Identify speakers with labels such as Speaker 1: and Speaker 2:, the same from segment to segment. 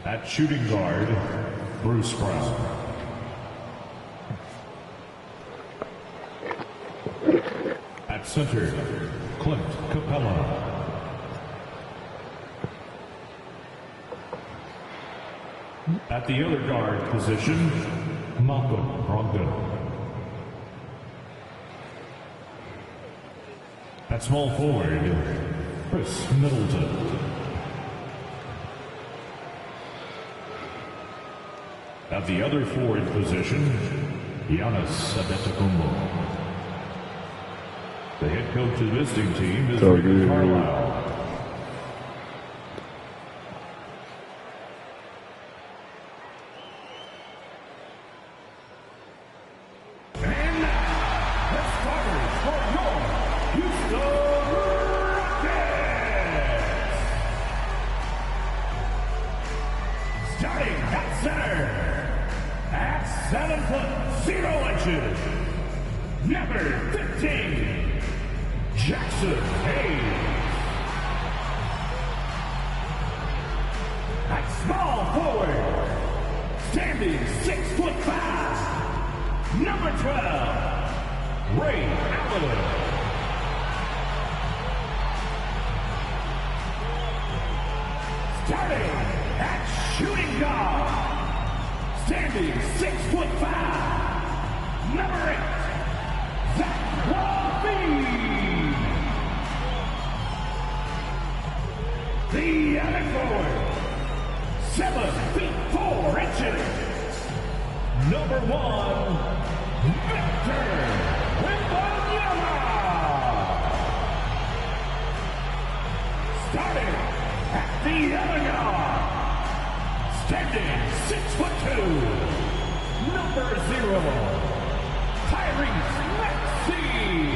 Speaker 1: At shooting guard, Bruce Brown. At center, Clint Capella. At the other guard position, Malcolm Brogdon. At small forward, Chris Middleton. At the other forward position, Giannas. The head coach of the visiting team is Rick Carlisle. And now, the starters for your Houston Rockets. Starting at center, at 7'0" number 15. Jackson Hayes. At small forward, standing 6'5", number 12, Ray Allen. Starting at shooting guard, standing 6'5", number 8, Zach Wemby. The other forward, 7'4", number 1, Victor Wemby. Starting at the other guard, standing 6'2", number 0, Maxey.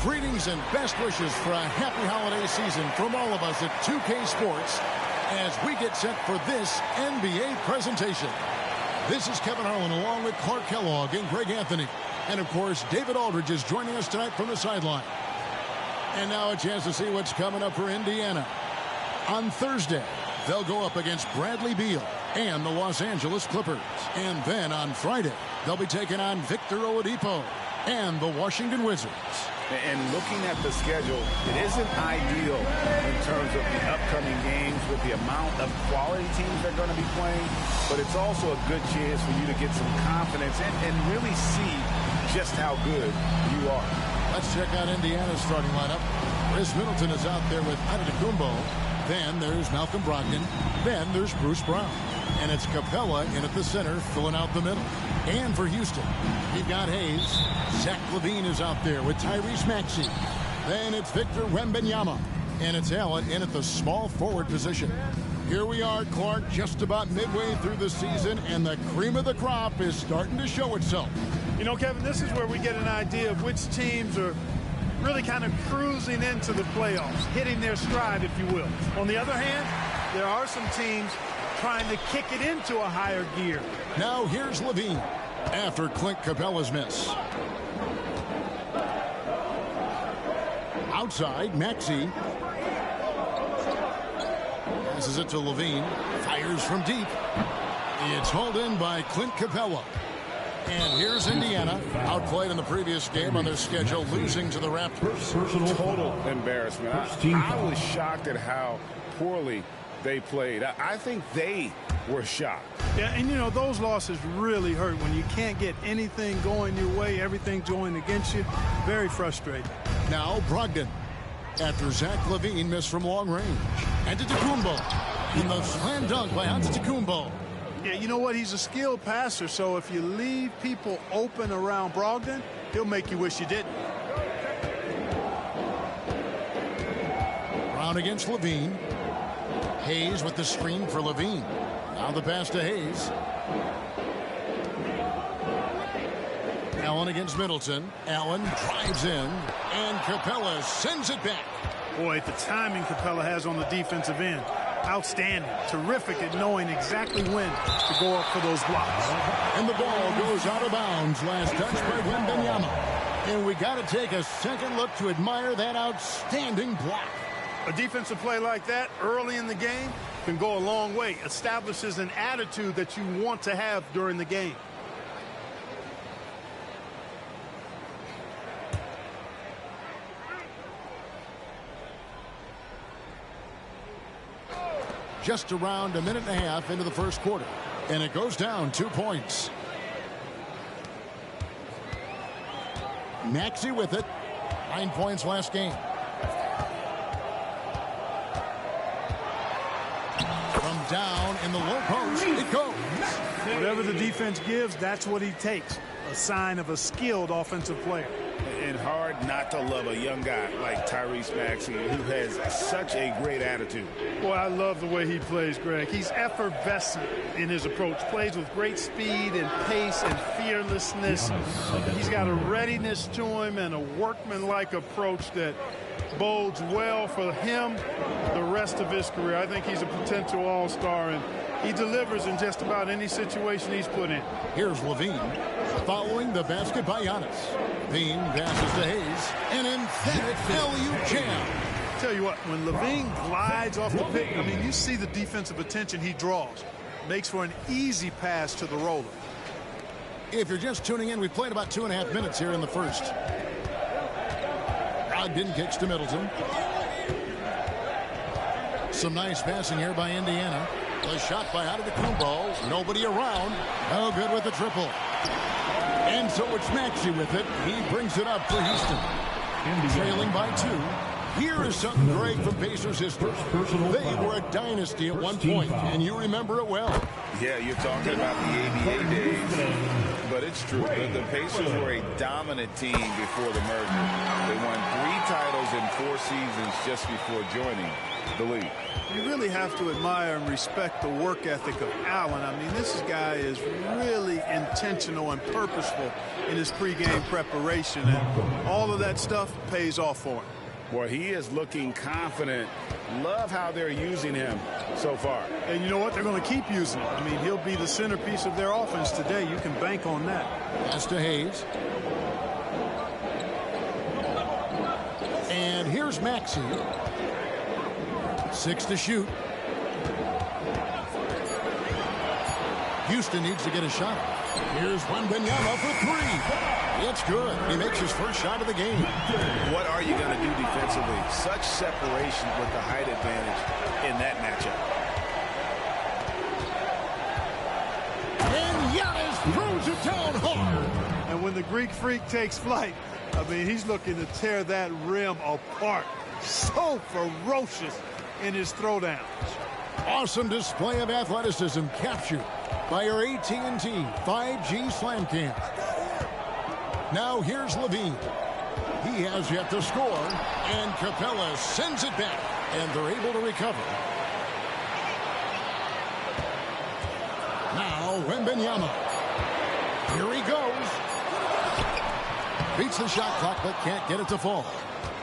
Speaker 2: Greetings and best wishes for a happy holiday season from all of us at 2K Sports as we get set for this NBA presentation. This is Kevin Harlan along with Clark Kellogg and Greg Anthony. And of course, David Aldridge is joining us tonight from the sideline. And now a chance to see what's coming up for Indiana. On Thursday, they'll go up against Bradley Beal and the Los Angeles Clippers. And then on Friday, they'll be taking on Victor Oladipo and the Washington Wizards.
Speaker 3: And looking at the schedule, it isn't ideal in terms of the upcoming games with the amount of quality teams they're going to be playing, but it's also a good chance for you to get some confidence and really see just how good you are.
Speaker 2: Let's check out Indiana's starting lineup. Chris Middleton is out there with Antetokounmpo. Then there's Malcolm Brogdon. Then there's Bruce Brown. And it's Capella in at the center, filling out the middle. And for Houston, you've got Hayes. Zach LaVine is out there with Tyrese Maxey. Then it's Victor Wembanyama. And it's Allen in at the small forward position. Here we are, Clark, just about midway through the season, and the cream of the crop is starting to show itself.
Speaker 4: You know, Kevin, this is where we get an idea of which teams are really kind of cruising into the playoffs, hitting their stride, if you will. On the other hand, there are some teams trying to kick it into a higher gear.
Speaker 2: Now here's LaVine after Clint Capella's miss. Outside, Maxey. Passes it to LaVine. Fires from deep. It's hauled in by Clint Capella. And here's Indiana, outplayed in the previous game on their schedule, losing to the Raptors.
Speaker 3: Total embarrassment. I was shocked at how poorly they played. I think they were shocked.
Speaker 4: Yeah, and, you know, those losses really hurt when you can't get anything going your way, everything going against you. Very frustrating.
Speaker 2: Now Brogdon. After Zach LaVine missed from long range. Antetokounmpo. And the slam dunk by Antetokounmpo.
Speaker 4: Yeah, you know what? He's a skilled passer, so if you leave people open around Brogdon, he'll make you wish you didn't.
Speaker 2: Brown against LaVine. Hayes with the screen for LaVine. Now the pass to Hayes. Allen against Middleton. Allen drives in, and Capella sends it back.
Speaker 4: Boy, the timing Capella has on the defensive end. Outstanding. Terrific at knowing exactly when to go up for those blocks.
Speaker 2: And the ball goes out of bounds. Last touch by Wembanyama. And we got to take a second look to admire that outstanding block.
Speaker 4: A defensive play like that early in the game can go a long way. Establishes an attitude that you want to have during the game.
Speaker 2: Just around a minute and a half into the first quarter, and it goes down 2 points. Maxey with it. 9 points last game. From down in the low post, it goes.
Speaker 4: Whatever the defense gives, that's what he takes. A sign of a skilled offensive player.
Speaker 3: And hard not to love a young guy like Tyrese Maxey, who has such a great attitude.
Speaker 4: Boy, I love the way he plays, Greg. He's effervescent in his approach. Plays with great speed and pace and fearlessness. He's got a readiness to him and a workmanlike approach that bodes well for him the rest of his career. I think he's a potential all-star, and he delivers in just about any situation he's put in.
Speaker 2: Here's Levine following the basket by Giannas. Levine passes to Hayes. An emphatic LU jam.
Speaker 4: Tell you what, when Levine glides off the pick, I mean, you see the defensive attention he draws. Makes for an easy pass to the roller.
Speaker 2: If you're just tuning in, we've played about 2.5 minutes here in the first. Brogdon kicks to Middleton. Some nice passing here by Indiana. The shot by Antetokounmpo. Nobody around. No good with the triple. And so it's Maxey with it. He brings it up for Houston. Trailing by 2. Here is something great from Pacers history. They were a dynasty at one point, and you remember it well.
Speaker 3: Yeah, you're talking about the ABA days, but it's true. The Pacers were a dominant team before the merger. They won 3 titles in 4 seasons just before joining the league.
Speaker 4: You really have to admire and respect the work ethic of Allen. I mean, this guy is really intentional and purposeful in his pregame preparation, and all of that stuff pays off for him.
Speaker 3: Boy, he is looking confident. Love how they're using him so far.
Speaker 4: And you know what? They're going to keep using him. I mean, he'll be the centerpiece of their offense today. You can bank on that.
Speaker 2: Pass to Hayes. And here's Maxey. 6 to shoot. Houston needs to get a shot. Here's Wemby for 3. It's good. He makes his first shot of the game.
Speaker 3: What are you going to do defensively? Such separation with the height advantage in that matchup.
Speaker 2: And Giannis throws it down hard.
Speaker 4: And when the Greek Freak takes flight, I mean, he's looking to tear that rim apart. So ferocious in his throwdowns.
Speaker 2: Awesome display of athleticism captured by our AT&T 5G Slam Cam. Now here's Levine. He has yet to score, and Capella sends it back, and they're able to recover. Now Wemby. Here he goes. Beats the shot clock, but can't get it to fall.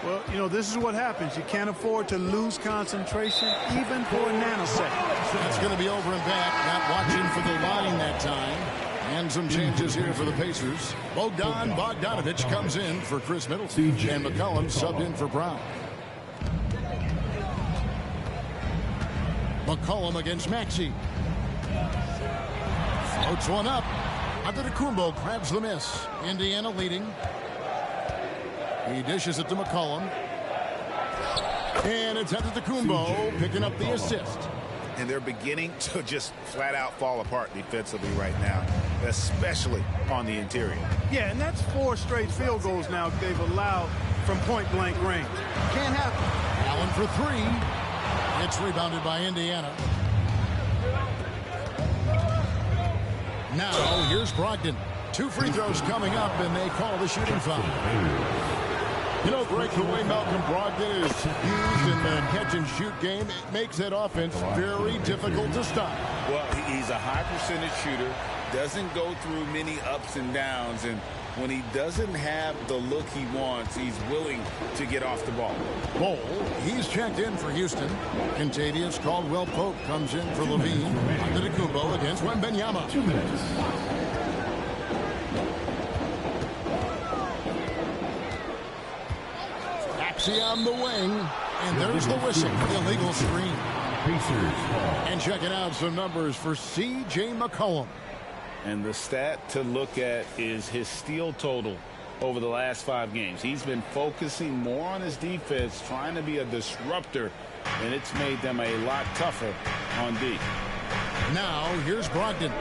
Speaker 4: Well, you know, this is what happens. You can't afford to lose concentration, even for a nanosecond.
Speaker 2: It's going to be over and back. Not watching for the line that time. And some changes here for the Pacers. Bogdanovich comes in for Chris Middleton. And McCollum subbed in for Brown. McCollum against Maxey. Floats one up. Antetokounmpo grabs the miss. Indiana leading. He dishes it to McCollum. And it's Antetokounmpo picking up the assist.
Speaker 3: And they're beginning to just flat out fall apart defensively right now, especially on the interior.
Speaker 4: Yeah, and that's 4 straight field goals now they've allowed from point-blank range. Can't happen.
Speaker 2: Allen for 3. It's rebounded by Indiana. Now here's Brogdon. 2 free throws coming up, and they call the shooting foul. You know, Greg, the way Malcolm Brogdon is used in the catch-and-shoot game, it makes that offense very difficult to stop.
Speaker 3: Well, he's a high-percentage shooter, doesn't go through many ups and downs, and when he doesn't have the look he wants, he's willing to get off the ball.
Speaker 2: Bol, he's checked in for Houston. Contavious Caldwell-Pope comes in for Levine. Antetokounmpo against Wemby.
Speaker 1: 2 minutes.
Speaker 2: Maxey on the wing, And there's the whistle, illegal screen.
Speaker 1: Pacers.
Speaker 2: And checking out some numbers for C.J. McCollum.
Speaker 3: And the stat to look at is his steal total over the last 5 games. He's been focusing more on his defense, trying to be a disruptor, and it's made them a lot tougher on D.
Speaker 2: Now, here's Brogdon.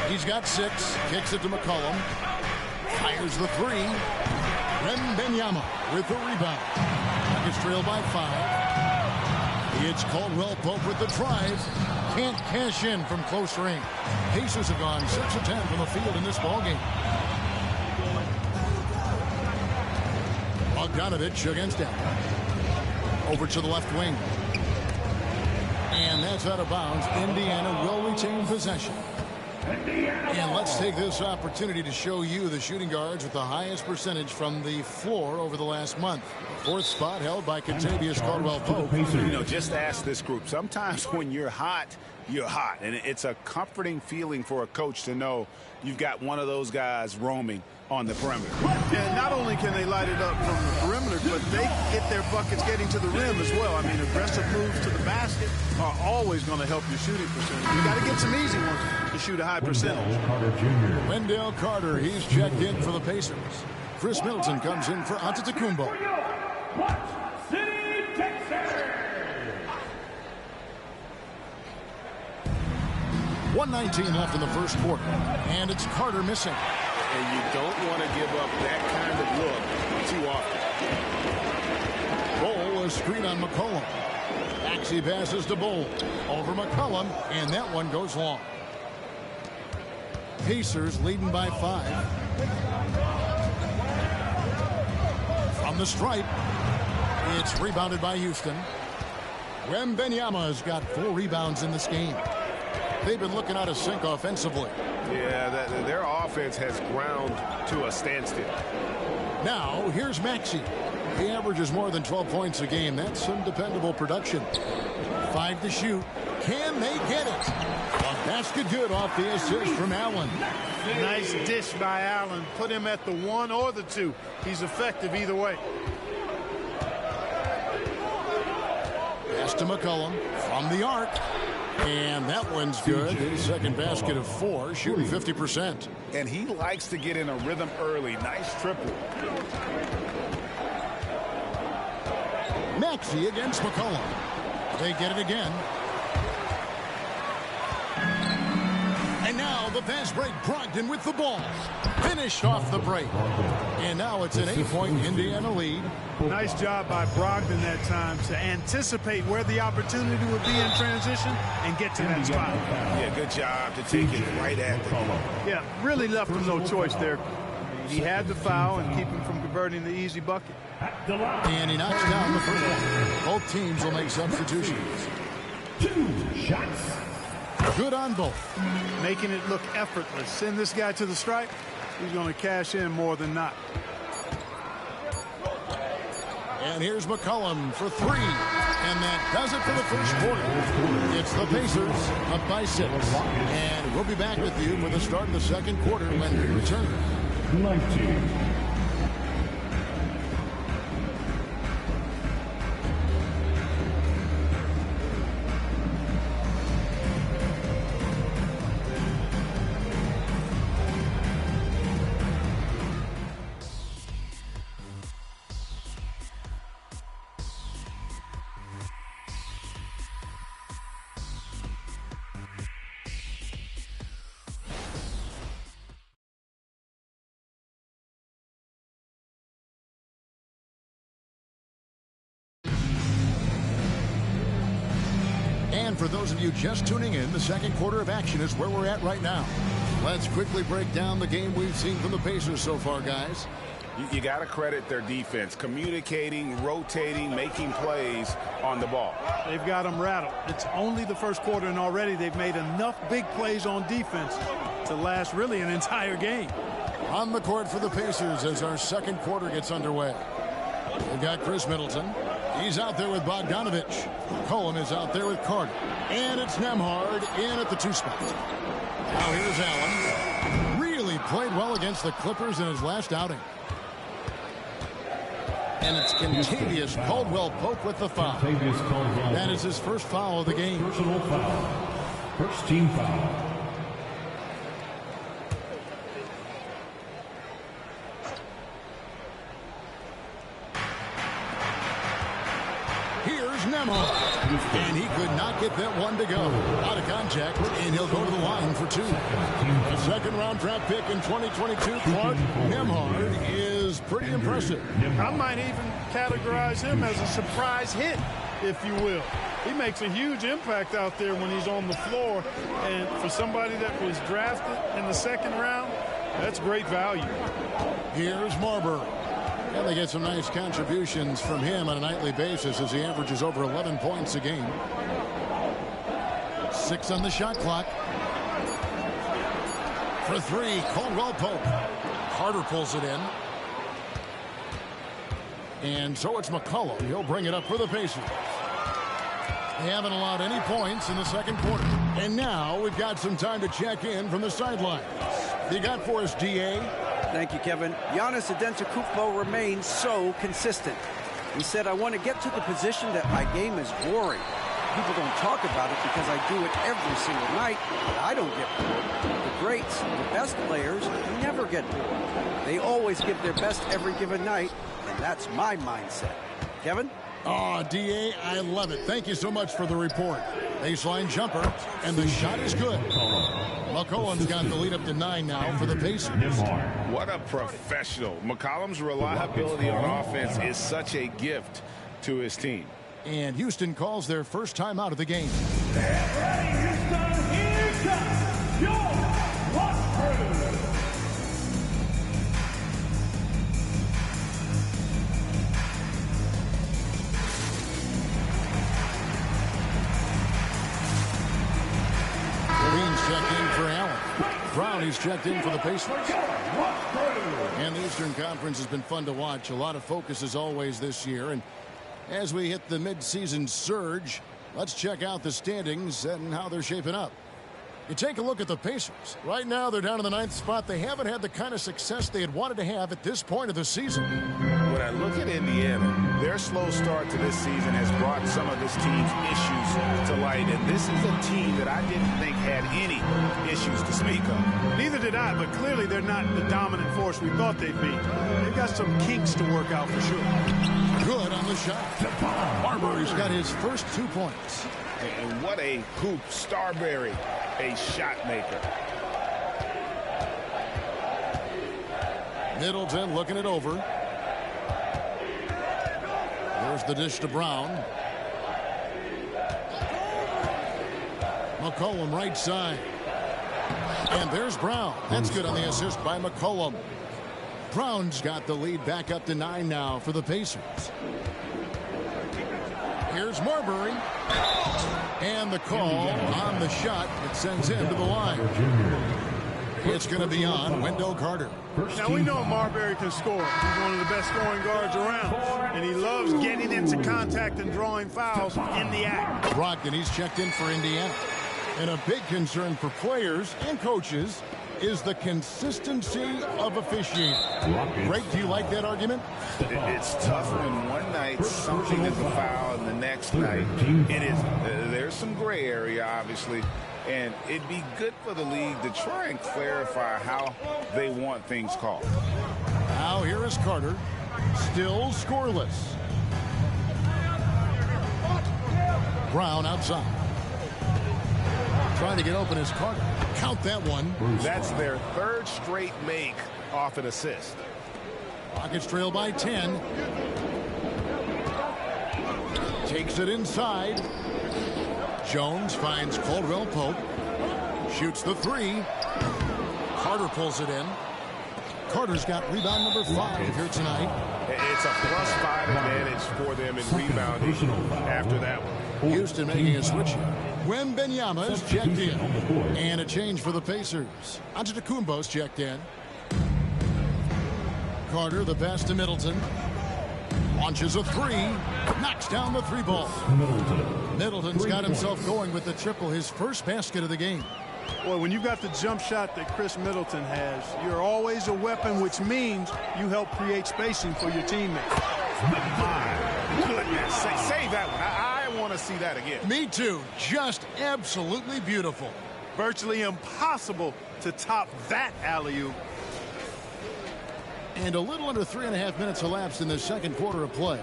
Speaker 2: He's got 6, kicks it to McCollum. Fires the 3. Wemby with the rebound. Nuggets trail by 5. It's Caldwell Pope with the drive. Can't cash in from close range. Pacers have gone 6 of 10 from the field in this ballgame. Bogdanovich against him. Over to the left wing. And that's out of bounds. Indiana will retain possession. And let's take this opportunity to show you the shooting guards with the highest percentage from the floor over the last month. 4th spot held by Kentavious Caldwell-Pope.
Speaker 3: You know, just ask this group. Sometimes when you're hot, you're hot. And it's a comforting feeling for a coach to know you've got one of those guys roaming on the perimeter.
Speaker 4: And not only can they light it up from the perimeter, but they get their buckets getting to the rim as well. I mean, aggressive moves to the basket are always going to help your shooting percentage. You got to get some easy ones to shoot a high percentage.
Speaker 2: Wendell Carter, he's checked in for the Pacers. Chris Middleton comes in for Antetokounmpo. 1:19 left in the first quarter, and it's Carter missing.
Speaker 3: And you don't want to give up that kind of look too often.
Speaker 2: Bull, a screen on McCollum. Maxey passes to Bull. Over McCollum, and that one goes long. Pacers leading by 5. From the stripe, it's rebounded by Houston. Wemby has got 4 rebounds in this game. They've been looking out of sync offensively.
Speaker 5: Yeah, their offense has ground to a standstill.
Speaker 2: Now, here's Maxey. He averages more than 12 points a game. That's some dependable production. 5 to shoot. Can they get it? A basket good off the assist from Allen.
Speaker 4: Nice dish by Allen. Put him at the 1 or the 2. He's effective either way.
Speaker 2: Pass to McCollum from the arc. And that one's good. His second basket of 4, shooting 50%.
Speaker 3: And he likes to get in a rhythm early. Nice triple.
Speaker 2: Maxey against McCollum. They get it again. And now the fast break. Brogdon with the ball. Finished off the break. And now it's an 8-point Indiana lead.
Speaker 4: Nice job by Brogdon that time to anticipate where the opportunity would be in transition and get to that spot.
Speaker 3: Yeah, good job to take it right at them.
Speaker 4: Yeah, really left him no choice there. He had the foul and keep him from converting the easy bucket.
Speaker 2: And he knocks down the first one. Both teams will make substitutions.
Speaker 1: 2 shots.
Speaker 2: Good on both.
Speaker 4: Making it look effortless. Send this guy to the stripe. He's going to cash in more than not.
Speaker 2: And here's McCollum for 3. And that does it for the first quarter. It's the Pacers up by 6. And we'll be back with you for the start of the second quarter when we return.
Speaker 1: 19.
Speaker 2: And for those of you just tuning in, the second quarter of action is where we're at right now. Let's quickly break down the game we've seen from the Pacers so far, guys.
Speaker 3: You got to credit their defense, communicating, rotating, making plays on the ball.
Speaker 4: They've got them rattled. It's only the first quarter, and already they've made enough big plays on defense to last really an entire game.
Speaker 2: On the court for the Pacers as our second quarter gets underway. They've got Chris Middleton. He's out there with Bogdanovich. Cohen is out there with Carter. And it's Nembhard in at the 2 spot. Now here's Allen. Really played well against the Clippers in his last outing. And it's Contavious Caldwell-Pope with the foul. That is his first foul of the game.
Speaker 1: Personal foul. First team foul.
Speaker 2: Here's Nemo. And he could not get that one to go. Out of contact, and he'll go to the line for 2. A second-round draft pick in 2022, Clark Nembhard, is pretty impressive.
Speaker 4: I might even categorize him as a surprise hit, if you will. He makes a huge impact out there when he's on the floor. And for somebody that was drafted in the second round, that's great value.
Speaker 2: Here's Marbury. And they get some nice contributions from him on a nightly basis as he averages over 11 points a game. 6 on the shot clock. For 3, Caldwell-Pope. Carter pulls it in. And so it's McCollum. He'll bring it up for the Pacers. They haven't allowed any points in the second quarter. And now we've got some time to check in from the sidelines. You got for us, D.A.?
Speaker 6: Thank you, Kevin. Giannas Antetokounmpo remains so consistent. He said, I want to get to the position that my game is boring. People don't talk about it because I do it every single night, but I don't get bored. The greats, the best players, never get bored. They always give their best every given night, and that's my mindset. Kevin?
Speaker 2: Oh, D.A., I love it. Thank you so much for the report. Baseline jumper, and the shot is good. McCollum's got the lead up to 9 now for the Pacers.
Speaker 5: What a professional. McCollum's reliability on offense is such a gift to his team.
Speaker 2: And Houston calls their first time out of the game.
Speaker 1: Get ready, Houston. Here comes your R2.
Speaker 2: Checked in for Allen. Brownie's checked in for the Pacers. And the Eastern Conference has been fun to watch. A lot of focus as always this year. And as we hit the midseason surge, let's check out the standings and how they're shaping up. You take a look at the Pacers. Right now, they're down in the 9th spot. They haven't had the kind of success they had wanted to have at this point of the season.
Speaker 5: When I look at Indiana, their slow start to this season has brought some of this team's issues to light. And this is a team that I didn't think had any issues to speak of.
Speaker 4: Neither did I, but clearly they're not the dominant force we thought they'd be. They've got some kinks to work out for sure.
Speaker 2: Good on the shot. Marbury's got his first 2 points.
Speaker 5: And what a hoop. Starberry, a shot maker.
Speaker 2: Middleton looking it over. There's the dish to Brown. McCollum right side. And there's Brown. That's good on the assist by McCollum. Brown's got the lead back up to 9 now for the Pacers. Here's Marbury. And the call on the shot that sends him to the line. It's going to be on Wendell Carter.
Speaker 4: Now we know Marbury can score. He's one of the best scoring guards around. And he loves getting into contact and drawing fouls in the act.
Speaker 2: Brogdon, he's checked in for Indiana. And a big concern for players and coaches is the consistency of officiating. Greg, do you like that argument?
Speaker 5: It's tough when one night something is a foul and the next night it is. There's some gray area, obviously, and it'd be good for the league to try and clarify how they want things called.
Speaker 2: Now here is Carter, still scoreless. Brown outside. Trying to get open is Carter. Count that one.
Speaker 5: That's their 3rd straight make off an assist.
Speaker 2: Rockets trail by 10. Takes it inside. Jones finds Caldwell-Pope. Shoots the 3. Carter pulls it in. Carter's got rebound number 5 here tonight.
Speaker 5: It's a +5 advantage for them in rebounding after that one.
Speaker 2: Houston making a switch here. Wemby is checked in. And a change for the Pacers. Antetokounmpo's checked in. Carter, the pass to Middleton. Launches a 3. Knocks down the 3 ball. Middleton's got himself going with the triple, his first basket of the game.
Speaker 4: Boy, when you've got the jump shot that Chris Middleton has, you're always a weapon, which means you help create spacing for your teammates.
Speaker 5: My goodness. Save that one. I want to see that again.
Speaker 2: Me too. Just absolutely beautiful.
Speaker 4: Virtually impossible to top that alley-oop.
Speaker 2: And a little under 3.5 minutes elapsed in the second quarter of play.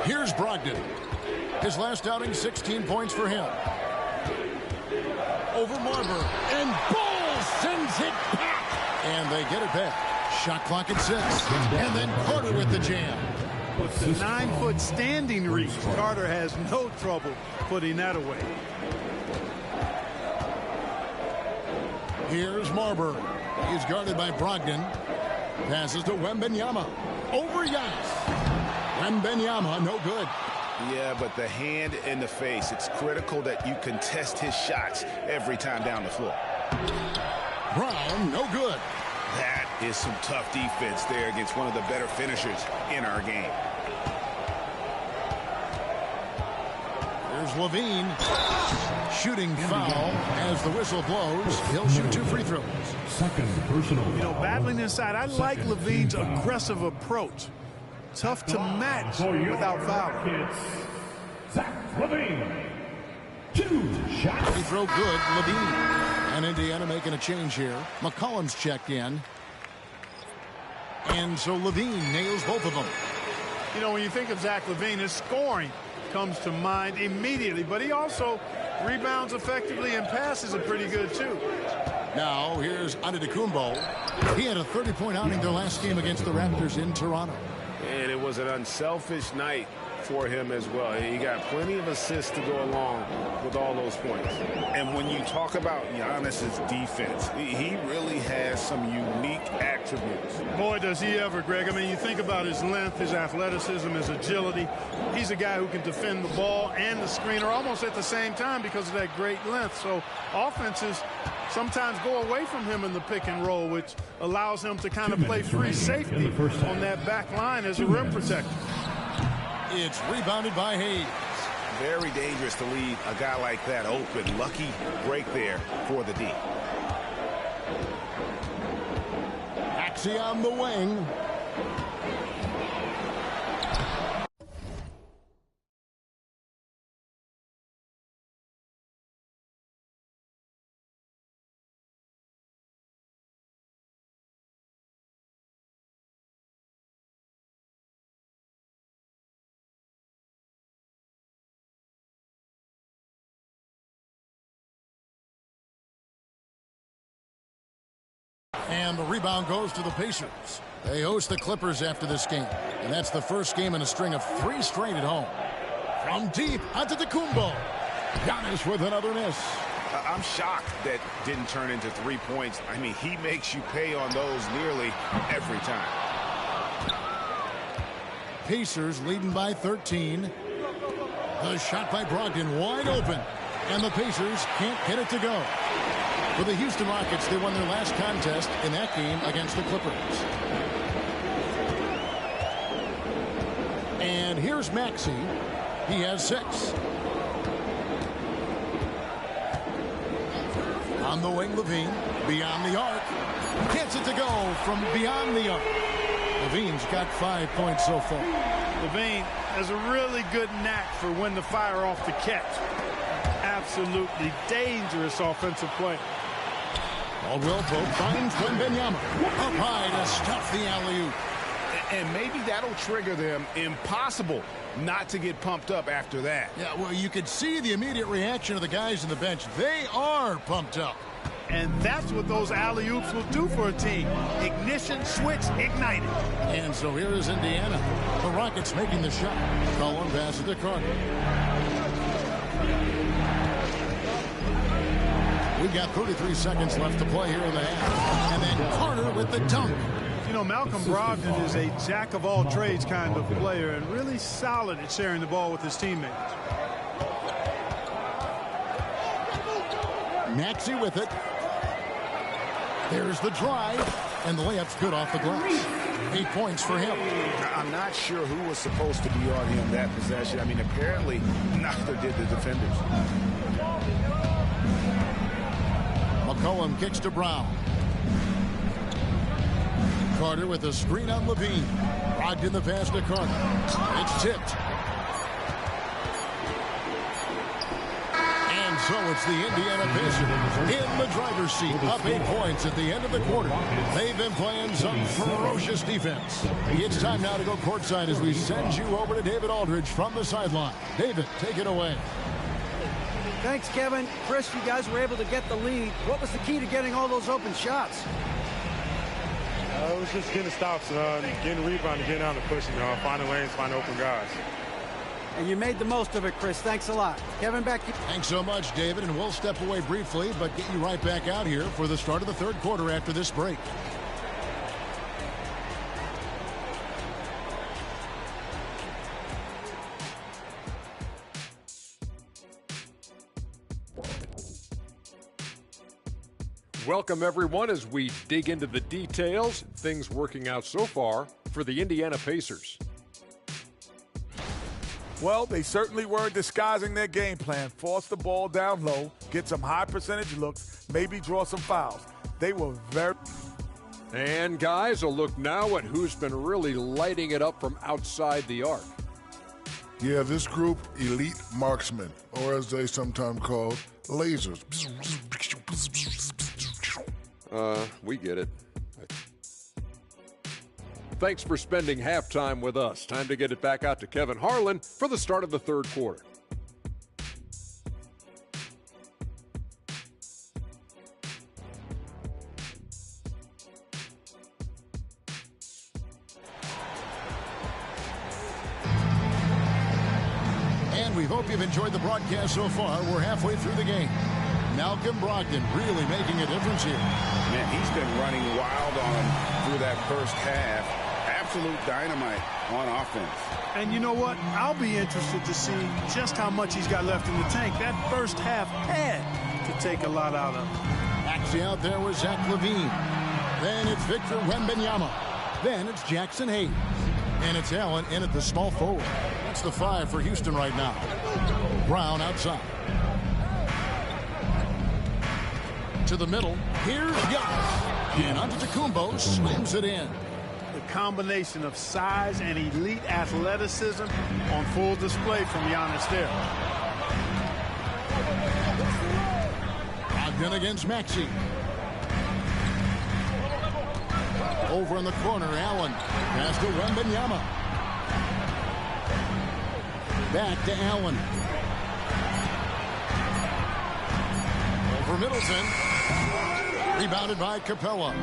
Speaker 2: Here's Brogdon. His last outing, 16 points for him. Over Marber. And Bull sends it back. And they get it back. Shot clock at 6. And then Carter with the jam.
Speaker 4: With the 9-foot standing reach, Carter has no trouble putting that away.
Speaker 2: Here's Marber. He's guarded by Brogdon. Passes to Wembenyama. Over Giannis. Wembenyama, no good.
Speaker 5: Yeah, but the hand in the face, it's critical that you contest his shots every time down the floor.
Speaker 2: Brown, no good.
Speaker 5: That is some tough defense there against one of the better finishers in our game.
Speaker 2: Here's Levine. Shooting foul as the whistle blows. He'll shoot 2 free throws.
Speaker 1: Second personal.
Speaker 4: You know, battling inside, I like Levine's aggressive approach. Tough to match without fouling.
Speaker 1: Zach Levine. 2 shots.
Speaker 2: Free throw good, Levine. And Indiana making a change here. McCollum's checked in. And so Levine nails both of them.
Speaker 4: You know, when you think of Zach Levine, his scoring comes to mind immediately, but he also rebounds effectively and passes it pretty good too.
Speaker 2: Now here's Antetokounmpo. He had a 30-point outing their last game against the Raptors in Toronto.
Speaker 5: And it was an unselfish night for him as well. He got plenty of assists to go along with all those points. And when you talk about Giannis's defense, he really has some unique attributes.
Speaker 4: Boy, does he ever, Greg. I mean, you think about his length, his athleticism, his agility. He's a guy who can defend the ball and the screener almost at the same time because of that great length. So offenses sometimes go away from him in the pick and roll, which allows him to kind of play free safety on that back line as a rim protector.
Speaker 2: It's rebounded by Hayes.
Speaker 5: Very dangerous to leave a guy like that open. Lucky break there for the D.
Speaker 2: Maxey on the wing. And the rebound goes to the Pacers. They host the Clippers after this game. And that's the first game in a string of 3 straight at home. From deep, Antetokounmpo. Giannis with another miss.
Speaker 5: I'm shocked that didn't turn into 3 points. I mean, he makes you pay on those nearly every time.
Speaker 2: Pacers leading by 13. The shot by Brogdon wide open. And the Pacers can't get it to go. For the Houston Rockets, they won their last contest in that game against the Clippers. And here's Maxey. He has 6. On the wing, Levine. Beyond the arc. Gets it to go from beyond the arc. Levine's got 5 points so far.
Speaker 4: Levine has a really good knack for when to fire off the catch. Absolutely dangerous offensive play.
Speaker 2: Caldwell Pope finds Wembenyama. Up high to stuff the alley-oop.
Speaker 5: And maybe that'll trigger them. Impossible not to get pumped up after that.
Speaker 2: Yeah, well, you could see the immediate reaction of the guys on the bench. They are pumped up.
Speaker 4: And that's what those alley-oops will do for a team. Ignition, switch, ignited.
Speaker 2: And so here is Indiana. The Rockets making the shot. Cullen passes to Carter. We've got 33 seconds left to play here in the half. And then Carter with the dunk.
Speaker 4: You know, Malcolm Brogdon is a jack-of-all-trades kind of player and really solid at sharing the ball with his teammates.
Speaker 2: Maxey with it. There's the drive. And the layup's good off the glass. 8 points for him.
Speaker 5: I'm not sure who was supposed to be on him that possession. I mean, apparently neither did the defenders. McCollum
Speaker 2: kicks to Brown. Carter with a screen on Levine. Brogdon the pass to Carter. It's tipped. And so it's the Indiana Pacers in the driver's seat, up 8 points at the end of the quarter. They've been playing some ferocious defense. It's time now to go courtside as we send you over to David Aldridge from the sideline. David, take it away.
Speaker 6: Thanks, Kevin. Chris, you guys were able to get the lead. What was the key to getting all those open shots?
Speaker 7: It was just getting stops, getting rebound, getting out and pushing, finding lanes, finding open guys.
Speaker 6: And you made the most of it, Chris. Thanks a lot. Kevin, back to you.
Speaker 2: Thanks so much, David, and we'll step away briefly, but get you right back out here for the start of the third quarter after this break.
Speaker 8: Welcome, everyone, as we dig into the details. Things working out so far for the Indiana Pacers.
Speaker 9: Well, they certainly weren't disguising their game plan. Force the ball down low, get some high percentage looks, maybe draw some fouls. They were very...
Speaker 8: And, guys, a look now at who's been really lighting it up from outside the arc.
Speaker 10: Yeah, this group, elite marksmen, or as they sometimes call, lasers.
Speaker 8: We get it. Thanks for spending halftime with us. Time to get it back out to Kevin Harlan for the start of the third quarter.
Speaker 2: And we hope you've enjoyed the broadcast so far. We're halfway through the game. Malcolm Brogdon really making a difference here.
Speaker 5: Man, he's been running wild on him through that first half. Absolute dynamite on offense.
Speaker 4: And you know what? I'll be interested to see just how much he's got left in the tank. That first half had to take a lot out of him.
Speaker 2: Maxey out there with Zach LaVine. Then it's Victor Wembanyama. Then it's Jackson Hayes. And it's Allen in at the small forward. That's the 5 for Houston right now. Brown outside. To the middle. Here's Giannas. And Antetokounmpo slams it in.
Speaker 4: The combination of size and elite athleticism on full display from Giannas there.
Speaker 2: Brogdon against Maxey. Over in the corner, Allen. Pass to Wembanyama. Back to Allen. Over Middleton. Rebounded by Capella.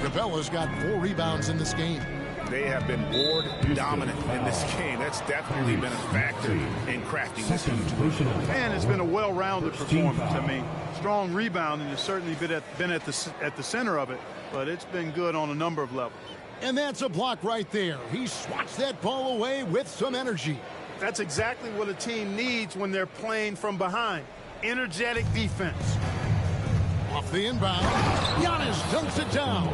Speaker 2: Capella's got 4 rebounds in this game.
Speaker 5: They have been board dominant in this game. That's definitely been a factor in crafting this game.
Speaker 4: And it's been a well-rounded performance. I mean, strong rebounding has certainly been at the center of it, but it's been good on a number of levels.
Speaker 2: And that's a block right there. He swats that ball away with some energy.
Speaker 4: That's exactly what a team needs when they're playing from behind. Energetic defense.
Speaker 2: Off the inbound, Giannis dunks it down.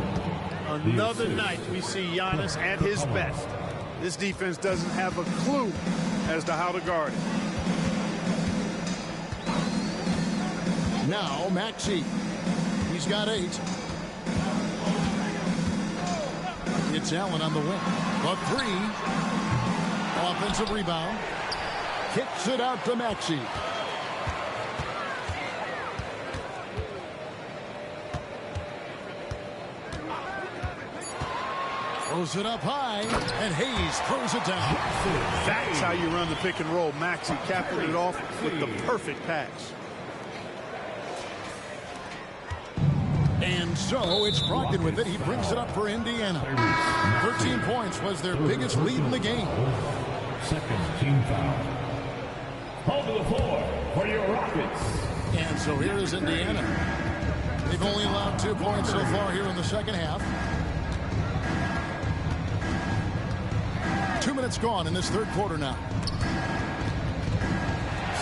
Speaker 4: Another night we see Giannis at his best. This defense doesn't have a clue as to how to guard it.
Speaker 2: Now Maxey. He's got 8. It's Allen on the wing. The 3. Offensive rebound. Kicks it out to Maxey. Throws it up high, and Hayes throws it down.
Speaker 4: That's how you run the pick and roll. Maxey capping it off with the perfect pass.
Speaker 2: And so it's Brogdon with it. He brings it up for Indiana. 13 points was their biggest lead in the game.
Speaker 1: Second team foul. Hold to the floor for your Rockets.
Speaker 2: And so here is Indiana. They've only allowed 2 points so far here in the second half. 2 minutes gone in this third quarter now.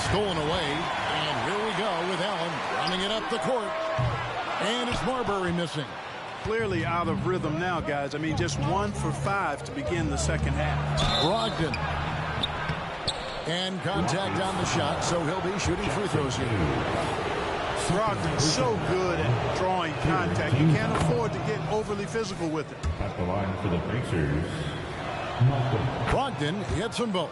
Speaker 2: Stolen away, and here we go with Allen running it up the court. And it's Marbury missing.
Speaker 4: Clearly out of rhythm now, guys. I mean, just 1 for 5 to begin the second half.
Speaker 2: Brogdon. And contact on the shot, so he'll be shooting free throws here.
Speaker 4: Brogdon's so good at drawing contact. You can't afford to get overly physical with it.
Speaker 1: At the line for the Pacers,
Speaker 2: Brogdon hits them both.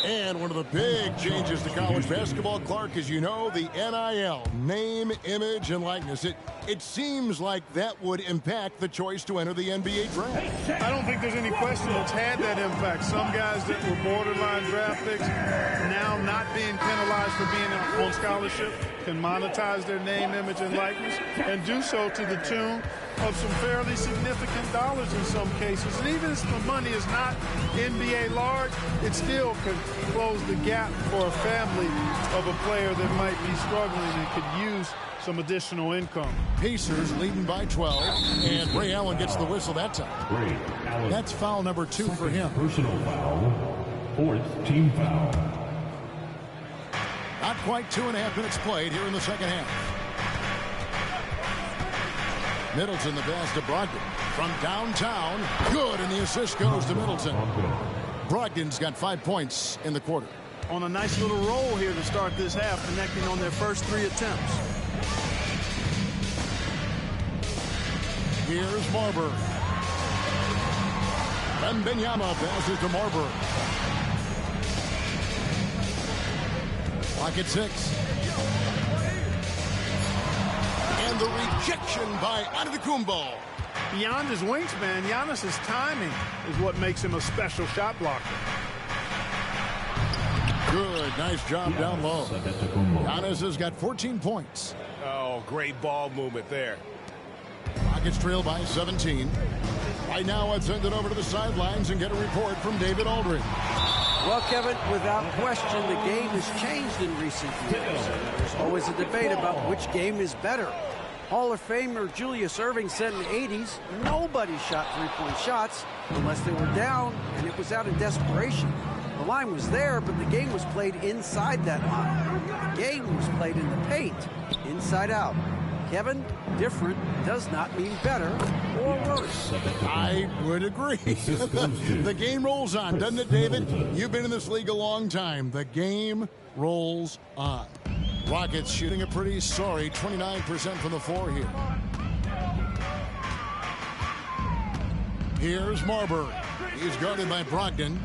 Speaker 2: And one of the big changes to college basketball, Clark, as you know, the NIL, name, image, and likeness. It seems like that would impact the choice to enter the NBA draft.
Speaker 4: I don't think there's any question it's had that impact. Some guys that were borderline draft picks now not being penalized for being on scholarship can monetize their name, image, and likeness and do so to the tune of some fairly significant dollars in some cases. And even if the money is not NBA large, it still could close the gap for a family of a player that might be struggling and could use some additional income.
Speaker 2: Pacers leading by 12, and Ray Allen gets the whistle that time. That's foul number 2 for him.
Speaker 1: Personal foul, 4th team foul.
Speaker 2: Not quite 2.5 minutes played here in the second half. Middleton the pass to Brogdon from downtown. Good, and the assist goes to Middleton. Brogdon's got 5 points in the quarter.
Speaker 4: On a nice little roll here to start this half, connecting on their first 3 attempts.
Speaker 2: Here's Marbury. Wemby passes to Marbury. Clock at 6. And the rejection by Antetokounmpo.
Speaker 4: Beyond his wingspan, Giannis' timing is what makes him a special shot blocker.
Speaker 2: Good, nice job down low. Giannis has got 14 points.
Speaker 3: Oh, great ball movement there.
Speaker 2: Rockets trail by 17. Right now, let's send it over to the sidelines and get a report from David Aldridge.
Speaker 6: Well, Kevin, without question, the game has changed in recent years. There's always a debate about which game is better. Hall of Famer Julius Erving said in the 80s, nobody shot three-point shots unless they were down, and it was out of desperation. The line was there, but the game was played inside that line. The game was played in the paint, inside out. Kevin, different does not mean better or worse.
Speaker 2: I would agree. The game rolls on, doesn't it, David? You've been in this league a long time. The game rolls on. Rockets shooting a pretty sorry 29% from the floor here. Here's Marbury. He's guarded by Brogdon.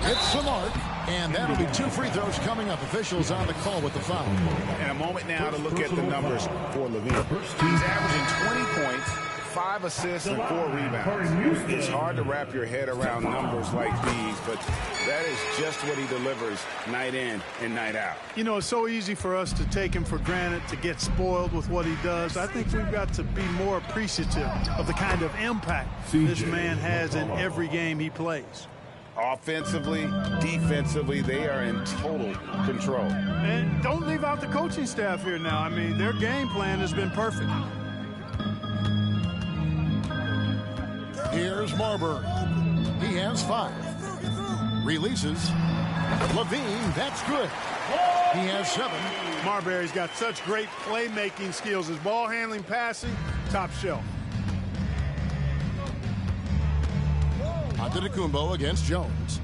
Speaker 2: Hits the mark, and that'll be 2 free throws coming up. Officials on the call with the foul.
Speaker 5: And a moment now to look at the numbers for LaVine. He's averaging 20 points, 5 assists, and 4 rebounds. It's hard to wrap your head around numbers like these, but that is just what he delivers night in and night out.
Speaker 4: You know, it's so easy for us to take him for granted, to get spoiled with what he does. I think we've got to be more appreciative of the kind of impact this man has in every game he plays.
Speaker 5: Offensively, defensively, they are in total control.
Speaker 4: And don't leave out the coaching staff here now. I mean, their game plan has been perfect.
Speaker 2: Here's Marbury. He has 5. Releases. LaVine, that's good. He has 7.
Speaker 4: Marbury's got such great playmaking skills. His ball handling, passing, top shelf.
Speaker 2: Antetokounmpo against Jones.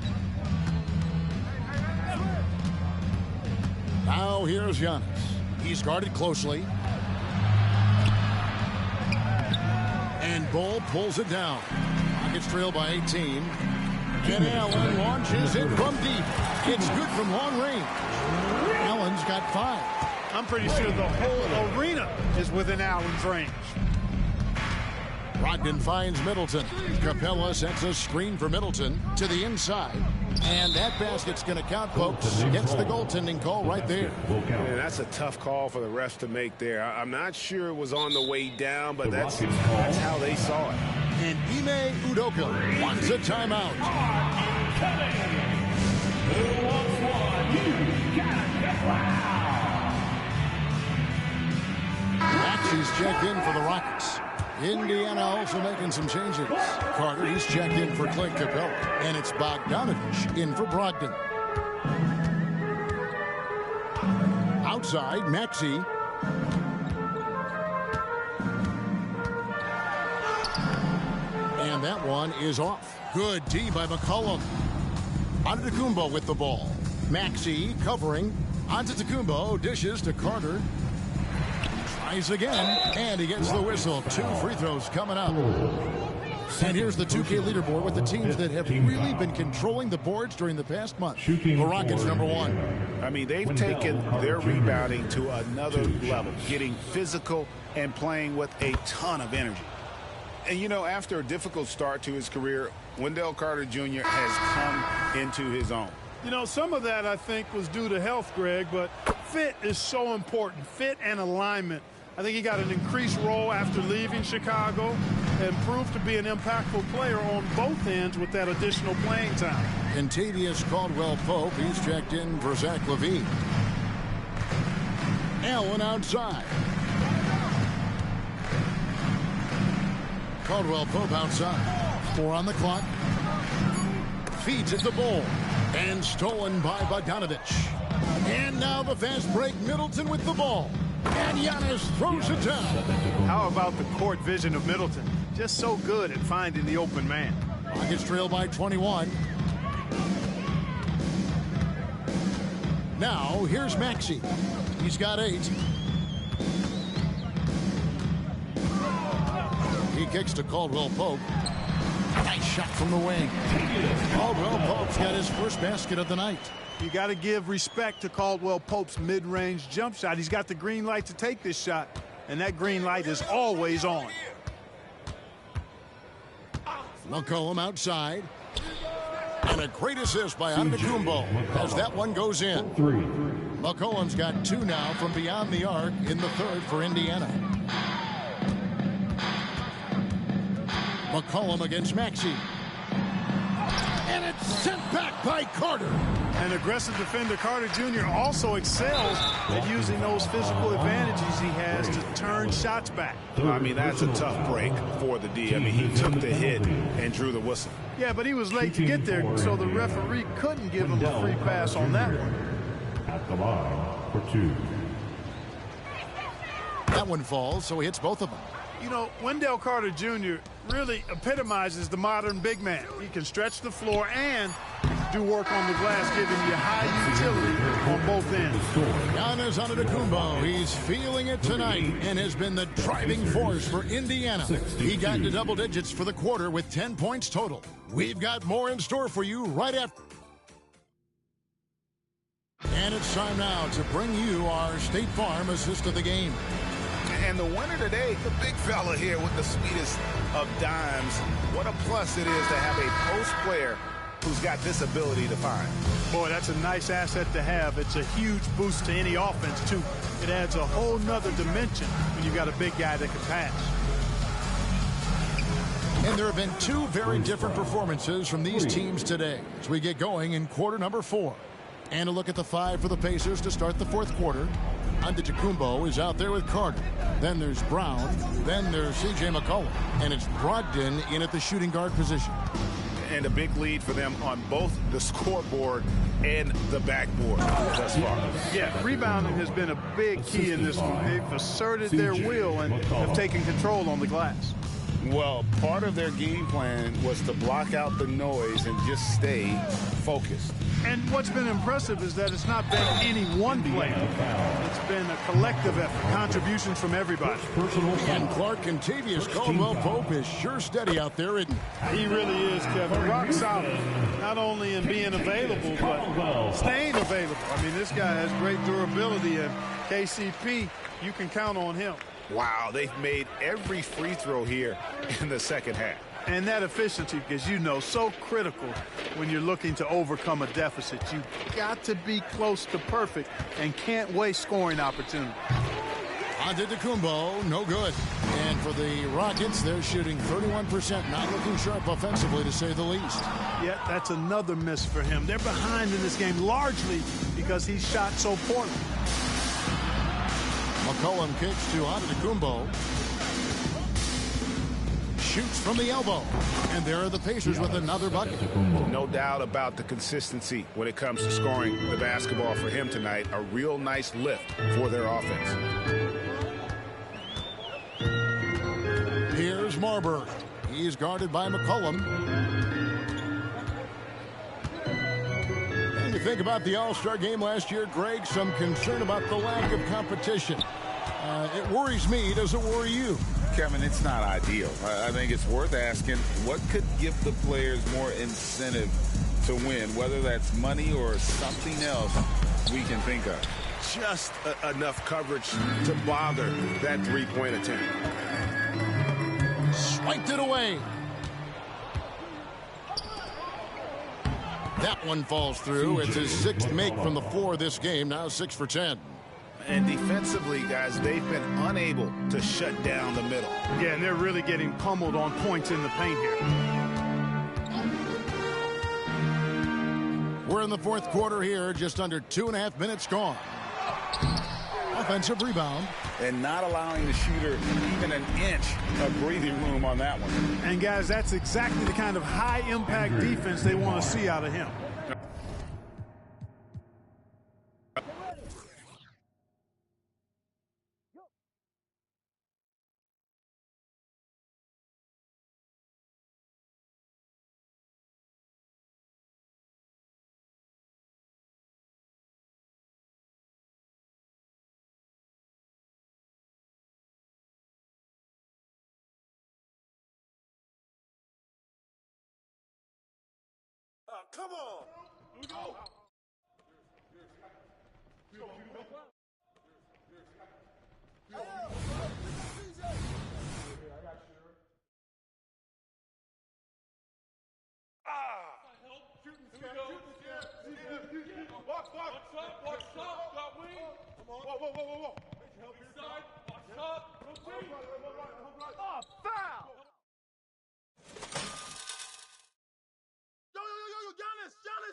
Speaker 2: Now here's Giannis. He's guarded closely. And Bull pulls it down. Rockets trail by 18. And Allen launches it from deep. It's good from long range. Allen's got 5.
Speaker 4: I'm pretty sure the whole arena is within Allen's range.
Speaker 2: Brogdon finds Middleton. Capella sets a screen for Middleton to the inside. And that basket's going to count, folks. Gets the goaltending call right there.
Speaker 3: Man, that's a tough call for the refs to make there. I'm not sure it was on the way down, but that's how they saw it.
Speaker 2: And Ime Udoka wants a timeout.
Speaker 1: Who wants one? You gotta get loud.
Speaker 2: Maxey's checked in for the Rockets. Indiana also making some changes. Carter, he's checked in for Clint Capella. And it's Bogdanovich in for Brogdon. Outside, Maxey. And that one is off. Good D by McCollum. Antetokounmpo with the ball. Maxey covering. Antetokounmpo dishes to Carter. Tries again, and he gets the whistle. 2 free throws coming up. And here's the 2K leaderboard with the teams that have really been controlling the boards during the past month. The Rockets, number 1.
Speaker 5: I mean, they've taken their rebounding to another level, getting physical and playing with a ton of energy. And, you know, after a difficult start to his career, Wendell Carter Jr. has come into his own.
Speaker 4: You know, some of that, I think, was due to health, Greg, but fit is so important. Fit and alignment. I think he got an increased role after leaving Chicago and proved to be an impactful player on both ends with that additional playing time.
Speaker 2: Kentavious Caldwell-Pope, he's checked in for Zach LaVine. Allen outside. Caldwell-Pope outside. 4 on the clock. Feeds at the ball. And stolen by Bogdanovich. And now the fast break. Middleton with the ball. And Giannis throws it down.
Speaker 4: How about the court vision of Middleton? Just so good at finding the open man.
Speaker 2: Rockets trail by 21. Now here's Maxey. He's got 8. He kicks to Caldwell-Pope. Nice shot from the wing. Caldwell-Pope's got his first basket of the night.
Speaker 4: You got to give respect to Caldwell-Pope's mid-range jump shot. He's got the green light to take this shot, and that green light is always on.
Speaker 2: McCollum outside. And a great assist by Antetokounmpo as that one goes in. McCollum's got 2 now from beyond the arc in the 3rd for Indiana. McCollum against Maxey. And it's sent back by Carter.
Speaker 4: An aggressive defender, Carter Jr. also excels at using those physical advantages he has to turn shots back.
Speaker 5: I mean, that's a tough break for the D. I mean, he took the hit and drew the whistle.
Speaker 4: Yeah, but he was late to get there, so the referee couldn't give him a free pass on that one.
Speaker 1: At the line for 2.
Speaker 2: That one falls, so he hits both of them.
Speaker 4: You know, Wendell Carter Jr. really epitomizes the modern big man. He can stretch the floor and do work on the glass, giving you high utility on both ends.
Speaker 2: Giannas Antetokounmpo, he's feeling it tonight and has been the driving force for Indiana. He got into double digits for the quarter with 10 points total. We've got more in store for you right after. And it's time now to bring you our State Farm assist of the game.
Speaker 5: And the winner today, the big fella here with the sweetest of dimes. What a plus it is to have a post player who's got this ability to find.
Speaker 4: Boy, that's a nice asset to have. It's a huge boost to any offense, too. It adds a whole nother dimension when you've got a big guy that can pass.
Speaker 2: And there have been 2 very different performances from these teams today as we get going in quarter number 4. And a look at the 5 for the Pacers to start the 4th quarter. Antetokounmpo is out there with Carter. Then there's Brown. Then there's C.J. McCollum. And it's Brogdon in at the shooting guard position.
Speaker 5: And a big lead for them on both the scoreboard and the backboard thus far.
Speaker 4: Yeah, rebounding has been a big key in this one. They've asserted their will and have taken control on the glass.
Speaker 5: Well, part of their game plan was to block out the noise and just stay focused.
Speaker 4: And what's been impressive is that it's not been any one player. It's been a collective effort, contributions from everybody.
Speaker 2: And Clark Kentavious Caldwell-Pope is sure steady out there, isn't he?
Speaker 4: He really is, Kevin. Rock solid, not only in being available, but staying available. I mean, this guy has great durability, and KCP, you can count on him.
Speaker 5: Wow, they've made every free throw here in the second half.
Speaker 4: And that efficiency, because you know, so critical when you're looking to overcome a deficit. You've got to be close to perfect and can't waste scoring opportunity.
Speaker 2: Antetokounmpo, no good. And for the Rockets, they're shooting 31%, not looking sharp offensively, to say the least.
Speaker 4: Yeah, that's another miss for him. They're behind in this game largely because he shot so poorly.
Speaker 2: McCollum kicks to Antetokounmpo. Shoots from the elbow. And there are the Pacers with another bucket.
Speaker 5: No doubt about the consistency when it comes to scoring the basketball for him tonight. A real nice lift for their offense.
Speaker 2: Here's Marbury. He's guarded by McCollum. think about the All-Star game last year, Greg? Some concern about the lack of competition. It worries me. Does it worry you?
Speaker 5: Kevin, it's not ideal. I think it's worth asking what could give the players more incentive to win, whether that's money or something else we can think of.
Speaker 3: Just enough coverage to bother that three-point attempt.
Speaker 2: Swiped it away. That one falls through. It's his sixth make from the floor this game. Now 6 for 10.
Speaker 3: And defensively, guys, they've been unable to shut down the middle.
Speaker 4: Yeah, and they're really getting pummeled on points in the paint here.
Speaker 2: We're in the fourth quarter here, just under 2.5 minutes gone. Offensive rebound.
Speaker 5: And not allowing the shooter even an inch of breathing room on that one.
Speaker 4: And, guys, that's exactly the kind of high-impact defense they want to see out of him.
Speaker 3: Come on! Go!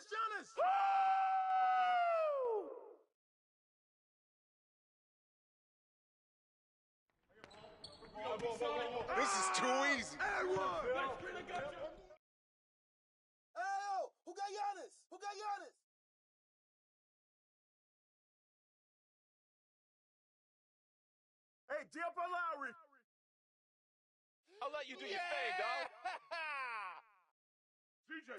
Speaker 3: Giannas! This is too easy. Hey, who got Giannis? Who got Giannis? Hey, jump on Lowry. I'll let you do your thing, dog. CJ.